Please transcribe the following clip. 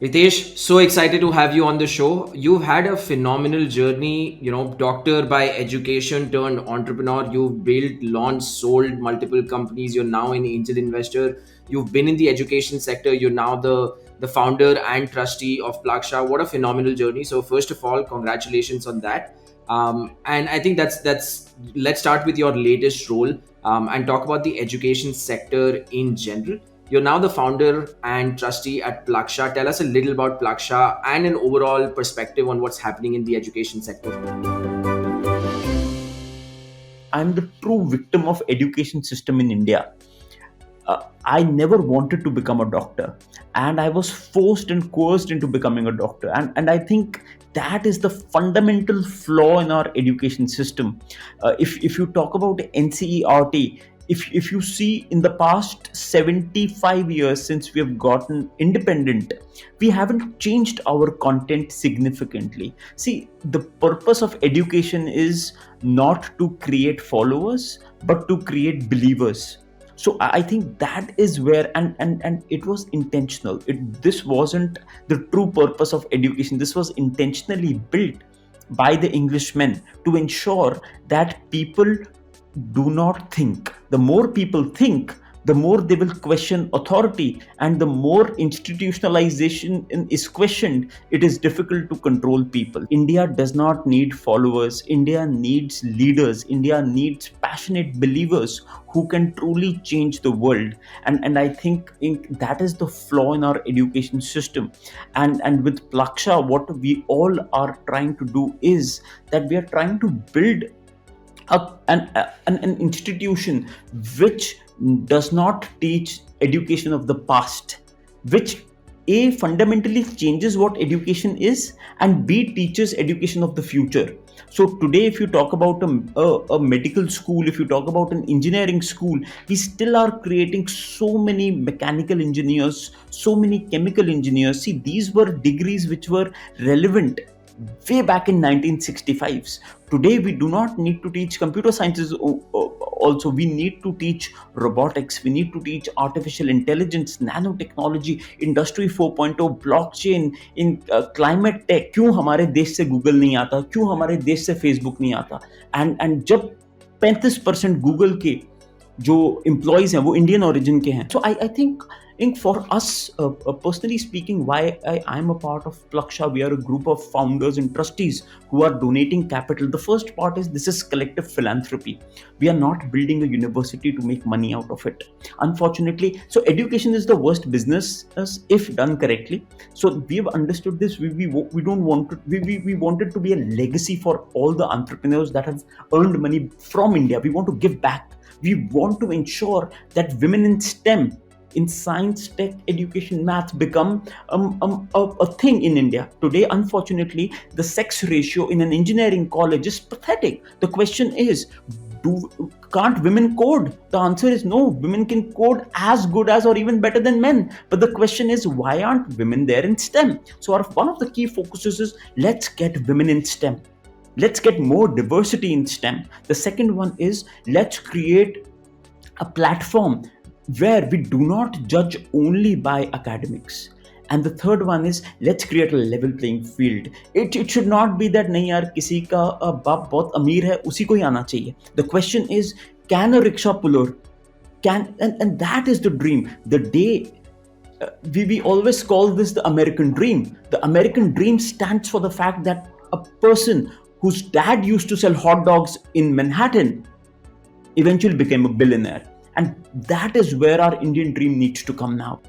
Ritesh, so excited to have you on the show. You've had a phenomenal journey, doctor by education turned entrepreneur. You've built, launched, sold multiple companies. You're now an angel investor. You've been in the education sector. You're now the founder and trustee of Plaksha. What a phenomenal journey. So first of all, congratulations on that. And I think that's let's start with your latest role and talk about the education sector in general. You're now the founder and trustee at Plaksha. Tell us a little about Plaksha and an overall perspective on what's happening in the education sector. I'm the true victim of education system in India. I never wanted to become a doctor, and I was forced and coerced into becoming a doctor. And I think that is the fundamental flaw in our education system. If you talk about NCERT, if you see in the past 75 years since we have gotten independent, we haven't changed our content significantly. See, the purpose of education is not to create followers, but to create believers. So I think that is where, and it was intentional. This wasn't the true purpose of education. This was intentionally built by the Englishmen to ensure that people do not think. The more people think, the more they will question authority, and the more institutionalization is questioned, it is difficult to control people. India does not need followers. India needs leaders. India needs passionate believers who can truly change the world. And I think that is the flaw in our education system. And with Plaksha, what we all are trying to do is that we are trying to build an institution which does not teach education of the past, which A fundamentally changes what education is, and B teaches education of the future. So today, if you talk about a medical school, if you talk about an engineering school, we still are creating so many mechanical engineers, so many chemical engineers. See, these were degrees which were relevant way back in 1965s. Today we do not need to teach computer sciences. Also, we need to teach robotics, we need to teach artificial intelligence, nanotechnology, industry 4.0, blockchain, in climate tech. क्यों हमारे देश से Google नहीं आता, क्यों हमारे देश से फेसबुक नहीं आता? एंड जब 35% गूगल के जो एम्प्लॉयज हैं वो इंडियन ओरिजिन के हैं. So I think for us, personally speaking, why I'm a part of Plaksha, we are a group of founders and trustees who are donating capital. The first part is this is collective philanthropy. We are not building a university to make money out of it, unfortunately. So education is the worst business if done correctly. So we've understood this. We don't want to, we wanted to be a legacy for all the entrepreneurs that have earned money from India. We want to give back. We want to ensure that women in STEM, in science, tech, education, math become a thing in India. Today, unfortunately, the sex ratio in an engineering college is pathetic. The question is, can't women code? The answer is no. Women can code as good as or even better than men. But the question is, why aren't women there in STEM? So one of the key focuses is, let's get women in STEM. Let's get more diversity in STEM. The second one is, let's create a platform where we do not judge only by academics. And the third one is, let's create a level playing field. It should not be that nahi yaar kisi ka baap bahut ameer hai usi ko hi aana chahiye. The question is, can a rickshaw puller and that is the dream. The day we always call this the American dream. The American dream stands for the fact that a person whose dad used to sell hot dogs in Manhattan eventually became a billionaire. And that is where our Indian dream needs to come now.